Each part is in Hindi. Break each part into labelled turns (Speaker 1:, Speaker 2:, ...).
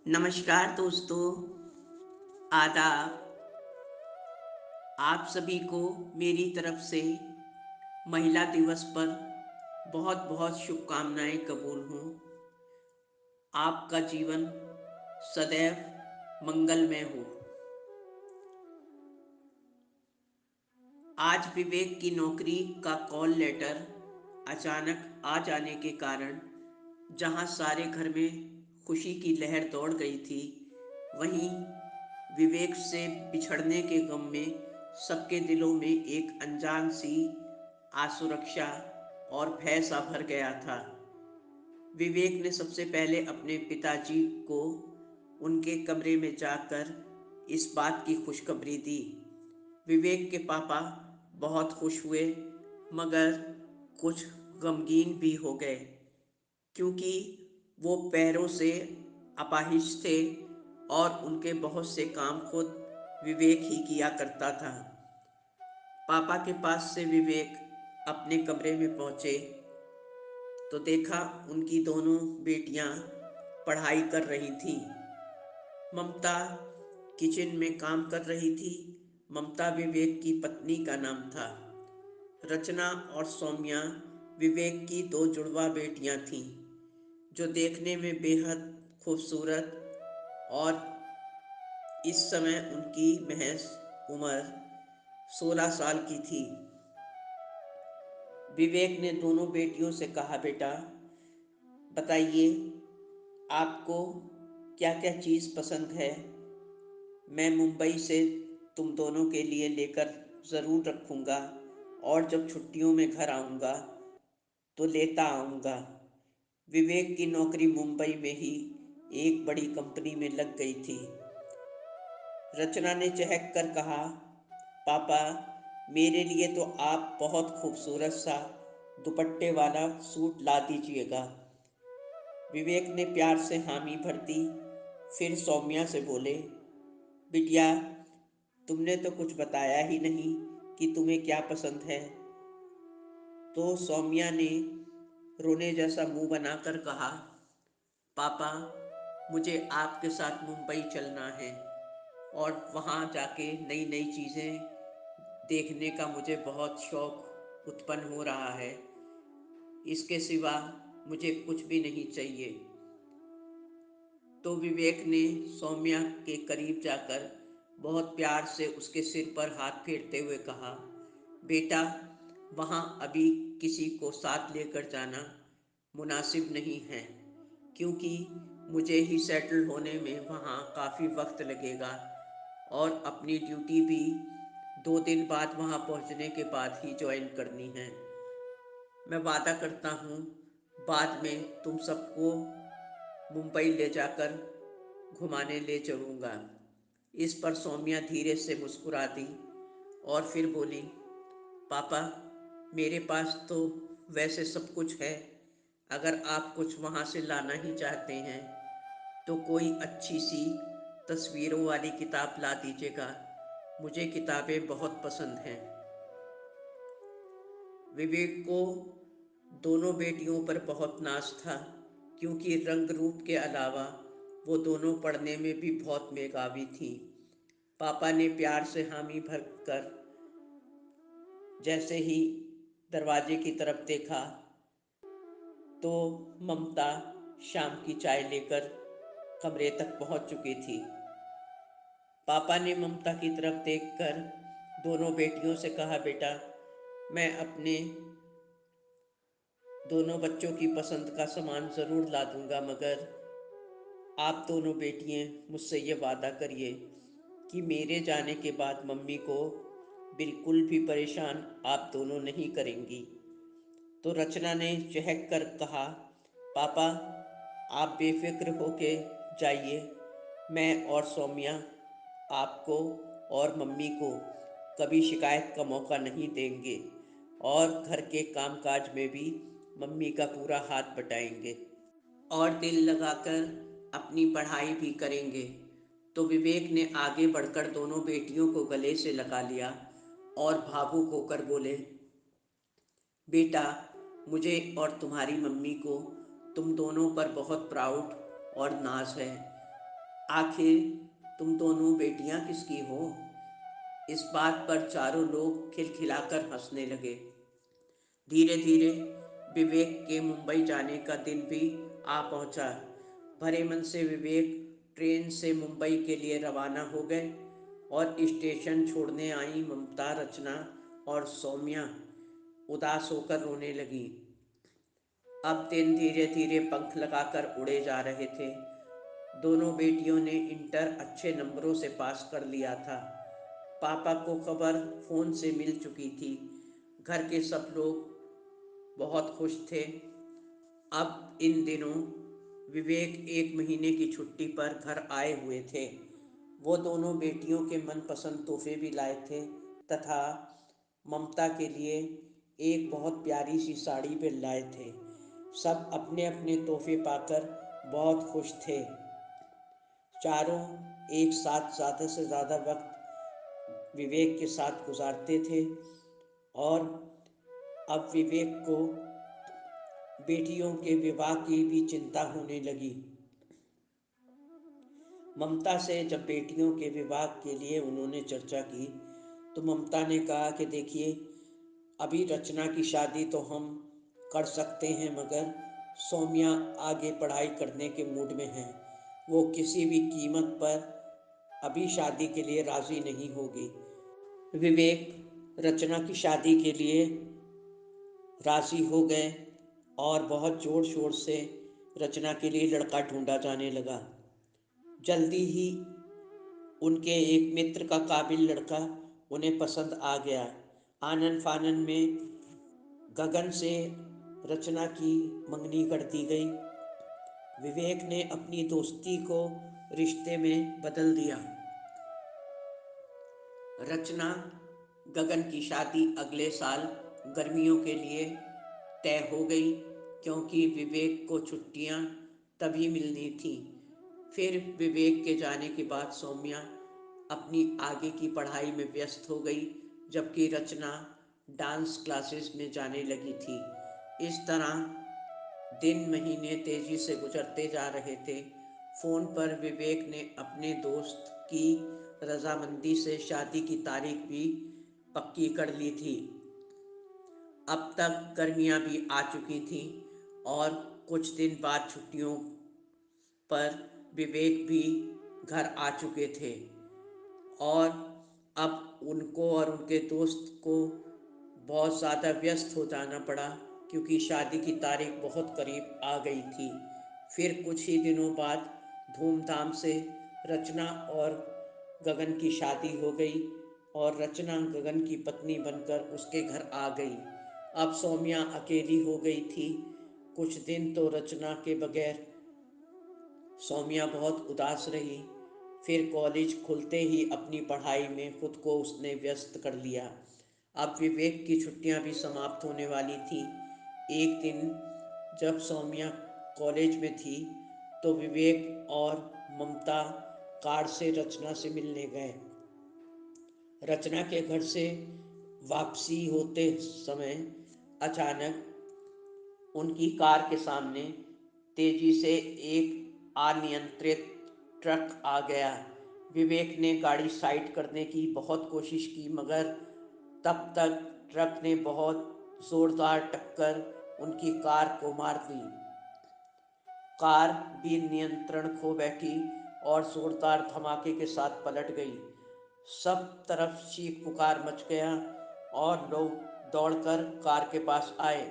Speaker 1: नमस्कार दोस्तों, आदाब। आप सभी को मेरी तरफ से महिला दिवस पर बहुत बहुत शुभकामनाएं कबूल हों। आपका जीवन सदैव मंगलमय हो। आज विवेक की नौकरी का कॉल लेटर अचानक आ जाने के कारण जहां सारे घर में खुशी की लहर दौड़ गई थी, वहीं विवेक से बिछड़ने के गम में सबके दिलों में एक अनजान सी असुरक्षा और भय सा भर गया था। विवेक ने सबसे पहले अपने पिताजी को उनके कमरे में जाकर इस बात की खुशखबरी दी। विवेक के पापा बहुत खुश हुए, मगर कुछ गमगीन भी हो गए, क्योंकि वो पैरों से अपाहिज थे और उनके बहुत से काम खुद विवेक ही किया करता था। पापा के पास से विवेक अपने कमरे में पहुंचे तो देखा उनकी दोनों बेटियां पढ़ाई कर रही थीं। ममता किचन में काम कर रही थी। ममता विवेक की पत्नी का नाम था। रचना और सौम्या विवेक की दो जुड़वा बेटियां थीं, जो देखने में बेहद खूबसूरत और इस समय उनकी महज उम्र 16 साल की थी। विवेक ने दोनों बेटियों से कहा, बेटा बताइए, आपको क्या क्या चीज़ पसंद है? मैं मुंबई से तुम दोनों के लिए लेकर ज़रूर रखूँगा, और जब छुट्टियों में घर आऊँगा तो लेता आऊँगा। विवेक की नौकरी मुंबई में ही एक बड़ी कंपनी में लग गई थी। रचना ने चहक कर कहा, पापा मेरे लिए तो आप बहुत खूबसूरत सा दुपट्टे वाला सूट ला दीजिएगा। विवेक ने प्यार से हामी भर दी। फिर सौम्या से बोले, बिटिया तुमने तो कुछ बताया ही नहीं कि तुम्हें क्या पसंद है। तो सौम्या ने रोने जैसा मुंह बनाकर कहा, पापा मुझे आपके साथ मुंबई चलना है और वहाँ जाके नई नई चीज़ें देखने का मुझे बहुत शौक उत्पन्न हो रहा है। इसके सिवा मुझे कुछ भी नहीं चाहिए। तो विवेक ने सौम्या के करीब जाकर बहुत प्यार से उसके सिर पर हाथ फेरते हुए कहा, बेटा वहाँ अभी किसी को साथ लेकर जाना मुनासिब नहीं है, क्योंकि मुझे ही सेटल होने में वहाँ काफ़ी वक्त लगेगा और अपनी ड्यूटी भी 2 दिन बाद वहाँ पहुँचने के बाद ही ज्वाइन करनी है। मैं वादा करता हूँ बाद में तुम सबको मुंबई ले जाकर घुमाने ले चलूँगा। इस पर सौम्या धीरे से मुस्कुरा दी और फिर बोली, पापा मेरे पास तो वैसे सब कुछ है। अगर आप कुछ वहाँ से लाना ही चाहते हैं तो कोई अच्छी सी तस्वीरों वाली किताब ला दीजिएगा। मुझे किताबें बहुत पसंद हैं। विवेक को दोनों बेटियों पर बहुत नाज था, क्योंकि रंग रूप के अलावा वो दोनों पढ़ने में भी बहुत मेधावी थीं। पापा ने प्यार से हामी भर कर जैसे ही दरवाजे की तरफ देखा तो ममता शाम की चाय लेकर कमरे तक पहुंच चुकी थी। पापा ने ममता की तरफ देखकर दोनों बेटियों से कहा, बेटा मैं अपने दोनों बच्चों की पसंद का सामान ज़रूर ला दूंगा, मगर आप दोनों बेटियां मुझसे ये वादा करिए कि मेरे जाने के बाद मम्मी को बिल्कुल भी परेशान आप दोनों नहीं करेंगी। तो रचना ने चहक कर कहा, पापा आप बेफिक्र होके जाइए। मैं और सौम्या आपको और मम्मी को कभी शिकायत का मौका नहीं देंगे और घर के कामकाज में भी मम्मी का पूरा हाथ बटाएंगे और दिल लगाकर अपनी पढ़ाई भी करेंगे। तो विवेक ने आगे बढ़कर दोनों बेटियों को गले से लगा लिया और भावुक होकर बोले, बेटा मुझे और तुम्हारी मम्मी को तुम दोनों पर बहुत प्राउड और नाज है। आखिर तुम दोनों बेटियां किसकी हो? इस बात पर चारों लोग खिलखिलाकर हंसने लगे। धीरे धीरे विवेक के मुंबई जाने का दिन भी आ पहुंचा। भरे मन से विवेक ट्रेन से मुंबई के लिए रवाना हो गए और स्टेशन छोड़ने आई ममता, रचना और सौम्या उदास होकर रोने लगी। अब दिन धीरे धीरे पंख लगाकर उड़े जा रहे थे। दोनों बेटियों ने इंटर अच्छे नंबरों से पास कर लिया था। पापा को खबर फोन से मिल चुकी थी। घर के सब लोग बहुत खुश थे। अब इन दिनों विवेक 1 महीने की छुट्टी पर घर आए हुए थे। वो दोनों बेटियों के मनपसंद तोहफे भी लाए थे तथा ममता के लिए एक बहुत प्यारी सी साड़ी भी लाए थे। सब अपने अपने तोहफे पाकर बहुत खुश थे। चारों एक साथ ज़्यादा से ज़्यादा वक्त विवेक के साथ गुजारते थे और अब विवेक को बेटियों के विवाह की भी चिंता होने लगी। ममता से जब बेटियों के विवाह के लिए उन्होंने चर्चा की तो ममता ने कहा कि देखिए, अभी रचना की शादी तो हम कर सकते हैं, मगर सौम्या आगे पढ़ाई करने के मूड में है। वो किसी भी कीमत पर अभी शादी के लिए राज़ी नहीं होगी। विवेक रचना की शादी के लिए राज़ी हो गए और बहुत ज़ोर शोर से रचना के लिए लड़का ढूंढा जाने लगा। जल्दी ही उनके एक मित्र का काबिल लड़का उन्हें पसंद आ गया। आनन फानन में गगन से रचना की मंगनी कर दी गई। विवेक ने अपनी दोस्ती को रिश्ते में बदल दिया। रचना गगन की शादी अगले साल गर्मियों के लिए तय हो गई, क्योंकि विवेक को छुट्टियां तभी मिलनी थी। फिर विवेक के जाने के बाद सौम्या अपनी आगे की पढ़ाई में व्यस्त हो गई, जबकि रचना डांस क्लासेस में जाने लगी थी। इस तरह दिन महीने तेजी से गुजरते जा रहे थे। फोन पर विवेक ने अपने दोस्त की रजामंदी से शादी की तारीख भी पक्की कर ली थी। अब तक गर्मियां भी आ चुकी थीं और कुछ दिन बाद छुट्टियों पर विवेक भी घर आ चुके थे और अब उनको और उनके दोस्त को बहुत ज़्यादा व्यस्त हो जाना पड़ा, क्योंकि शादी की तारीख बहुत करीब आ गई थी। फिर कुछ ही दिनों बाद धूमधाम से रचना और गगन की शादी हो गई और रचना गगन की पत्नी बनकर उसके घर आ गई। अब सौम्या अकेली हो गई थी। कुछ दिन तो रचना के बगैर सौम्या बहुत उदास रही। फिर कॉलेज खुलते ही अपनी पढ़ाई में खुद को उसने व्यस्त कर लिया। अब विवेक की छुट्टियां भी समाप्त होने वाली थी। एक दिन जब सौम्या कॉलेज में थी तो विवेक और ममता कार से रचना से मिलने गए। रचना के घर से वापसी होते समय अचानक उनकी कार के सामने तेजी से एक अनियंत्रित ट्रक आ गया। विवेक ने गाड़ी साइड करने की बहुत कोशिश की, मगर तब तक ट्रक ने बहुत जोरदार टक्कर उनकी कार को मार दी। कार भी नियंत्रण खो बैठी और जोरदार धमाके के साथ पलट गई। सब तरफ चीख पुकार मच गया और लोग दौड़कर कार के पास आए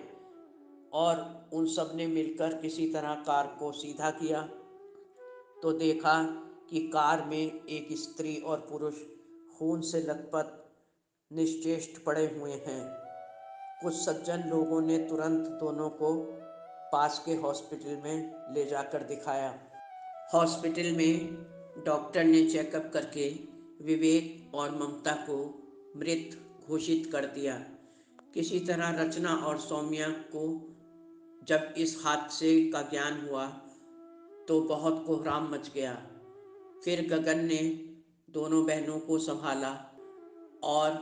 Speaker 1: और उन सब ने मिलकर किसी तरह कार को सीधा किया तो देखा कि कार में एक स्त्री और पुरुष खून से लथपथ निश्चेष्ट पड़े हुए हैं। कुछ सज्जन लोगों ने तुरंत दोनों को पास के हॉस्पिटल में ले जाकर दिखाया। हॉस्पिटल में डॉक्टर ने चेकअप करके विवेक और ममता को मृत घोषित कर दिया। किसी तरह रचना और सौम्या को जब इस हादसे का ज्ञान हुआ तो बहुत कोहराम मच गया। फिर गगन ने दोनों बहनों को संभाला और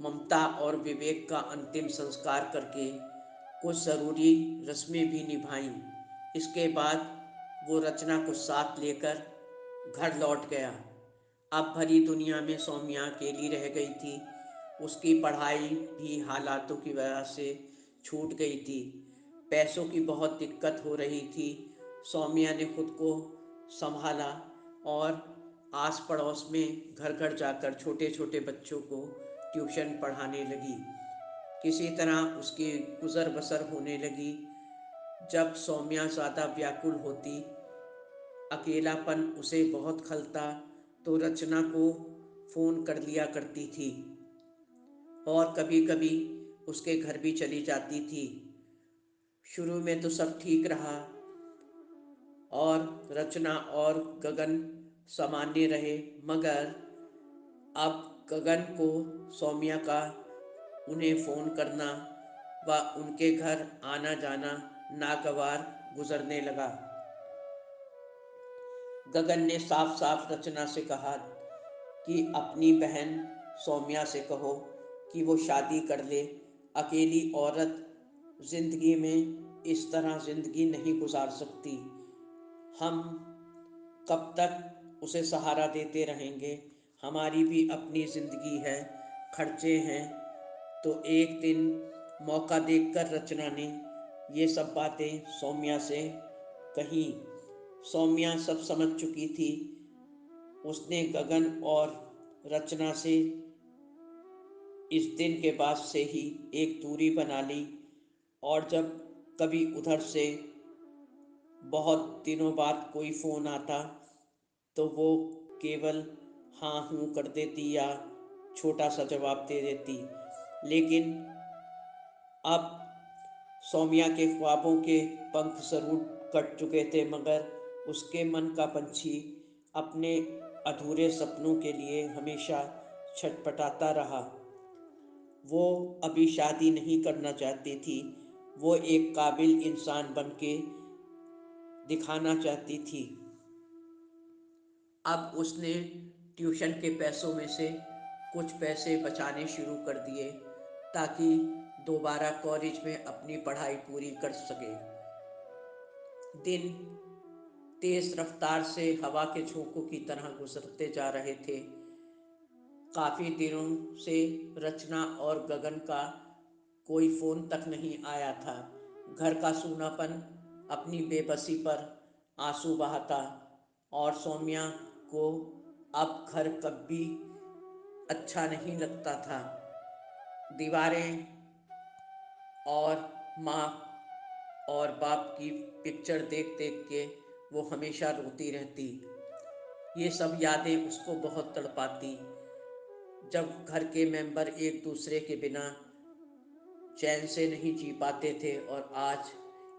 Speaker 1: ममता और विवेक का अंतिम संस्कार करके कुछ ज़रूरी रस्में भी निभाईं। इसके बाद वो रचना को साथ लेकर घर लौट गया। अब भरी दुनिया में सौम्या अकेली रह गई थी। उसकी पढ़ाई भी हालातों की वजह से छूट गई थी। पैसों की बहुत दिक्कत हो रही थी। सौम्या ने खुद को संभाला और आस पड़ोस में घर घर जाकर छोटे छोटे बच्चों को ट्यूशन पढ़ाने लगी। किसी तरह उसकी गुजर बसर होने लगी। जब सौम्या ज़्यादा व्याकुल होती, अकेलापन उसे बहुत खलता, तो रचना को फ़ोन कर लिया करती थी और कभी कभी उसके घर भी चली जाती थी। शुरू में तो सब ठीक रहा और रचना और गगन सामान्य रहे, मगर अब गगन को सौम्या का उन्हें फ़ोन करना व उनके घर आना जाना नागवार गुजरने लगा। गगन ने साफ साफ रचना से कहा कि अपनी बहन सौम्या से कहो कि वो शादी कर ले। अकेली औरत जिंदगी में इस तरह जिंदगी नहीं गुजार सकती। हम कब तक उसे सहारा देते रहेंगे? हमारी भी अपनी ज़िंदगी है, खर्चे हैं। तो एक दिन मौका देखकर रचना ने ये सब बातें सौम्या से कही। सौम्या सब समझ चुकी थी। उसने गगन और रचना से इस दिन के बाद से ही एक दूरी बना ली और जब कभी उधर से बहुत दिनों बाद कोई फ़ोन आता तो वो केवल हाँ हूँ कर देती या छोटा सा जवाब दे देती। लेकिन अब सौम्या के ख्वाबों के पंख जरूर कट चुके थे, मगर उसके मन का पंछी अपने अधूरे सपनों के लिए हमेशा छटपटाता रहा। वो अभी शादी नहीं करना चाहती थी। वो एक काबिल इंसान बन के दिखाना चाहती थी। अब उसने ट्यूशन के पैसों में से कुछ पैसे बचाने शुरू कर दिए ताकि दोबारा कॉलेज में अपनी पढ़ाई पूरी कर सके। दिन तेज रफ्तार से हवा के झोंकों की तरह गुजरते जा रहे थे। काफ़ी दिनों से रचना और गगन का कोई फ़ोन तक नहीं आया था। घर का सूनापन अपनी बेबसी पर आंसू बहाता और सौम्या को अब घर कभी अच्छा नहीं लगता था। दीवारें और माँ और बाप की पिक्चर देख देख के वो हमेशा रोती रहती। ये सब यादें उसको बहुत तड़पाती। जब घर के मेंबर एक दूसरे के बिना चैन से नहीं जी पाते थे, और आज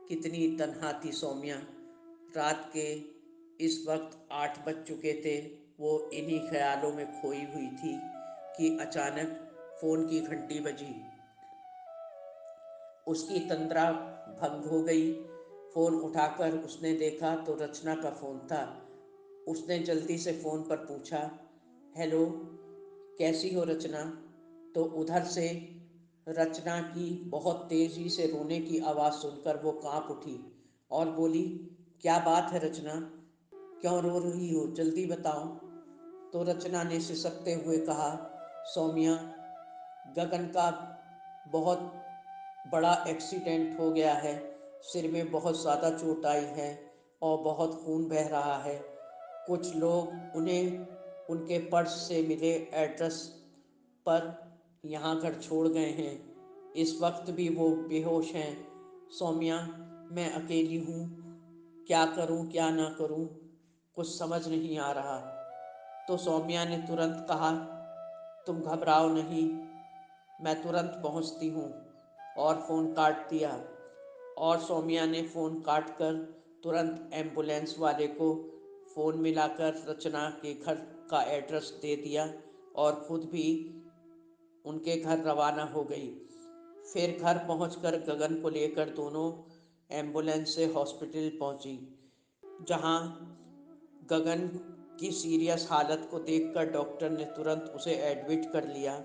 Speaker 1: कितनी तन्हा थी सौम्या। रात के इस वक्त 8 बज चुके थे। वो इन्हीं ख्यालों में खोई हुई थी कि अचानक फ़ोन की घंटी बजी। उसकी तंद्रा भंग हो गई। फ़ोन उठाकर उसने देखा तो रचना का फ़ोन था। उसने जल्दी से फ़ोन पर पूछा, हेलो, कैसी हो रचना? तो उधर से रचना की बहुत तेज़ी से रोने की आवाज़ सुनकर वो कांप उठी और बोली, क्या बात है रचना, क्यों रो रही हो, जल्दी बताओ। तो रचना ने सिसकते हुए कहा, सौम्या, गगन का बहुत बड़ा एक्सीडेंट हो गया है। सिर में बहुत ज़्यादा चोट आई है और बहुत खून बह रहा है। कुछ लोग उन्हें उनके पर्स से मिले एड्रेस पर यहाँ घर छोड़ गए हैं। इस वक्त भी वो बेहोश हैं। सौम्या, मैं अकेली हूँ, क्या करूँ क्या ना करूँ, कुछ समझ नहीं आ रहा। तो सौम्या ने तुरंत कहा, तुम घबराओ नहीं, मैं तुरंत पहुँचती हूँ, और फ़ोन काट दिया। और सौम्या ने फ़ोन काट कर तुरंत एम्बुलेंस वाले को फ़ोन मिलाकर रचना के घर का एड्रेस दे दिया और ख़ुद भी उनके घर रवाना हो गई। फिर घर पहुंचकर गगन को लेकर दोनों एम्बुलेंस से हॉस्पिटल पहुंची, जहां गगन की सीरियस हालत को देखकर डॉक्टर ने तुरंत उसे एडमिट कर लिया।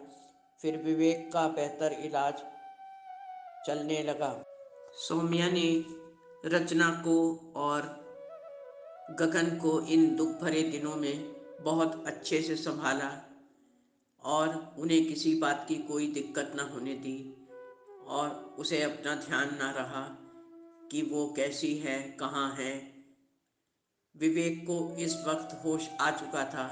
Speaker 1: फिर विवेक का बेहतर इलाज चलने लगा। सौम्या ने रचना को और गगन को इन दुख भरे दिनों में बहुत अच्छे से संभाला और उन्हें किसी बात की कोई दिक्कत न होने दी, और उसे अपना ध्यान न रहा कि वो कैसी है, कहाँ है। विवेक को इस वक्त होश आ चुका था।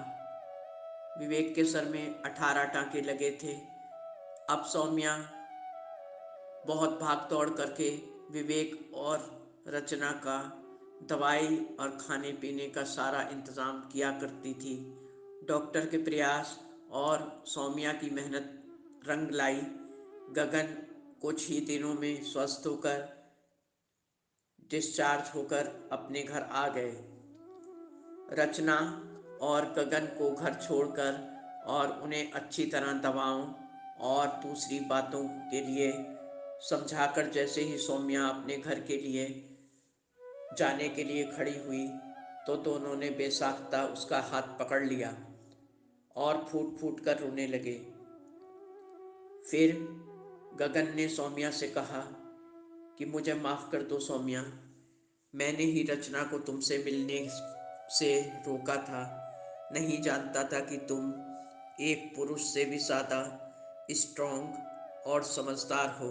Speaker 1: विवेक के सर में 18 टांके लगे थे। अब सौम्या बहुत भाग दौड़ करके विवेक और रचना का दवाई और खाने पीने का सारा इंतज़ाम किया करती थी। डॉक्टर के प्रयास और सौम्या की मेहनत रंग लाई। गगन कुछ ही दिनों में स्वस्थ होकर डिस्चार्ज होकर अपने घर आ गए। रचना और गगन को घर छोड़कर और उन्हें अच्छी तरह दवाओं और दूसरी बातों के लिए समझाकर जैसे ही सौम्या अपने घर के लिए जाने के लिए खड़ी हुई, तो दोनों ने बेसाख्ता उसका हाथ पकड़ लिया और फूट फूट कर रोने लगे। फिर गगन ने सौम्या से कहा कि मुझे माफ़ कर दो सौम्या, मैंने ही रचना को तुमसे मिलने से रोका था। नहीं जानता था कि तुम एक पुरुष से भी ज़्यादा स्ट्रॉन्ग और समझदार हो।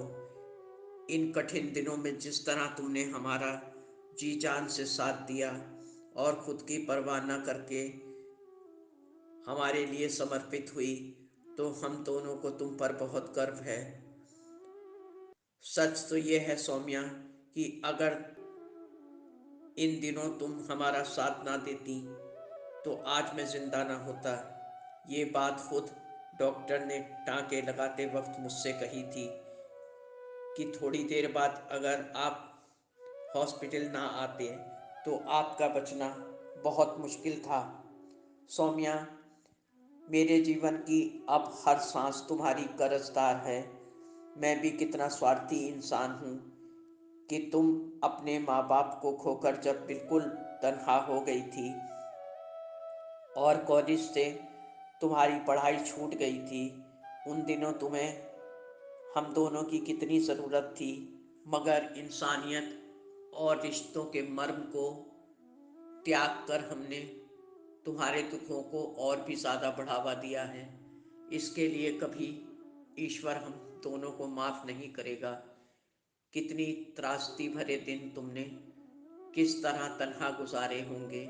Speaker 1: इन कठिन दिनों में जिस तरह तुमने हमारा जी जान से साथ दिया और खुद की परवाह न करके हमारे लिए समर्पित हुई, तो हम दोनों को तुम पर बहुत गर्व है। सच तो ये है सौम्या कि अगर इन दिनों तुम हमारा साथ ना देती तो आज मैं जिंदा ना होता। ये बात खुद डॉक्टर ने टाँके लगाते वक्त मुझसे कही थी कि थोड़ी देर बाद अगर आप हॉस्पिटल ना आते तो आपका बचना बहुत मुश्किल था। सौम्या, मेरे जीवन की अब हर सांस तुम्हारी कर्जदार है। मैं भी कितना स्वार्थी इंसान हूँ कि तुम अपने माँ बाप को खोकर जब बिल्कुल तन्हा हो गई थी और कॉलेज से तुम्हारी पढ़ाई छूट गई थी, उन दिनों तुम्हें हम दोनों की कितनी ज़रूरत थी। मगर इंसानियत और रिश्तों के मर्म को त्याग कर हमने तुम्हारे दुखों को और भी ज़्यादा बढ़ावा दिया है। इसके लिए कभी ईश्वर हम दोनों को माफ़ नहीं करेगा। कितनी त्रासदी भरे दिन तुमने किस तरह तन्हा गुजारे होंगे,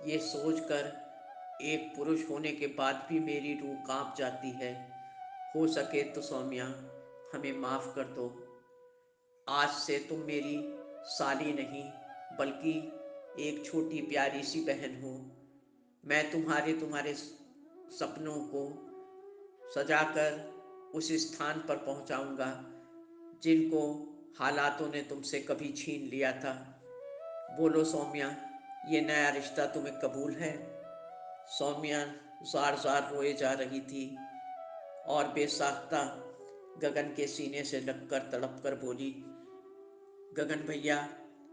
Speaker 1: ये सोचकर एक पुरुष होने के बाद भी मेरी रूह कांप जाती है। हो सके तो सौम्या, हमें माफ़ कर दो। आज से तुम मेरी साली नहीं बल्कि एक छोटी प्यारी सी बहन हो। मैं तुम्हारे तुम्हारे सपनों को सजाकर उस स्थान पर पहुंचाऊंगा जिनको हालातों ने तुमसे कभी छीन लिया था। बोलो सौम्या, ये नया रिश्ता तुम्हें कबूल है? सौम्या जार जार रोए जा रही थी और बेसाख्ता गगन के सीने से लगकर तड़प कर बोली, गगन भैया,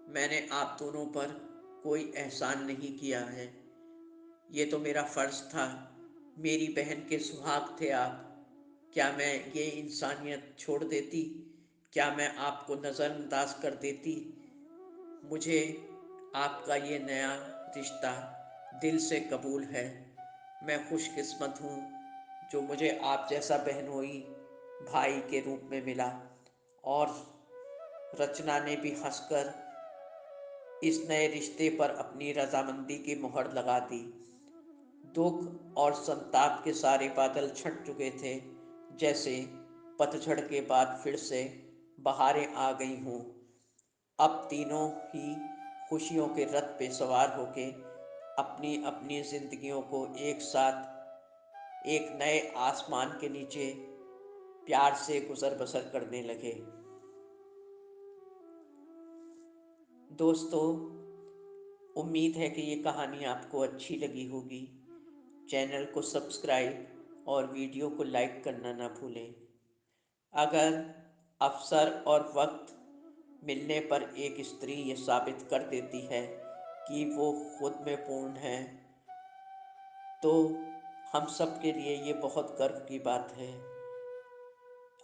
Speaker 1: मैंने आप दोनों पर कोई एहसान नहीं किया है। ये तो मेरा फर्ज था। मेरी बहन के सुहाग थे आप। क्या मैं ये इंसानियत छोड़ देती? क्या मैं आपको नज़रअंदाज कर देती? मुझे आपका ये नया रिश्ता दिल से कबूल है। मैं खुशकिस्मत हूँ जो मुझे आप जैसा बहनोई भाई के रूप में मिला। और रचना ने भी हंसकर इस नए रिश्ते पर अपनी रजामंदी की मोहर लगा दी। दुख और संताप के सारे बादल छट चुके थे, जैसे पतझड़ के बाद फिर से बहारें आ गई हों। अब तीनों ही खुशियों के रथ पे सवार होके अपनी अपनी जिंदगियों को एक साथ एक नए आसमान के नीचे प्यार से गुजर बसर करने लगे। दोस्तों, उम्मीद है कि ये कहानी आपको अच्छी लगी होगी। चैनल को सब्सक्राइब और वीडियो को लाइक करना ना भूलें। अगर अवसर और वक्त मिलने पर एक स्त्री ये साबित कर देती है कि वो खुद में पूर्ण है, तो हम सब के लिए ये बहुत गर्व की बात है।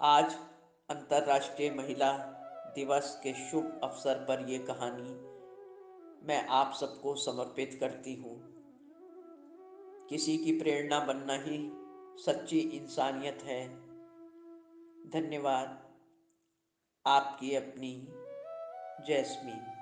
Speaker 1: आज अंतर्राष्ट्रीय महिला दिवस के शुभ अवसर पर ये कहानी मैं आप सबको समर्पित करती हूँ। किसी की प्रेरणा बनना ही सच्ची इंसानियत है। धन्यवाद। आपकी अपनी जैस्मीन।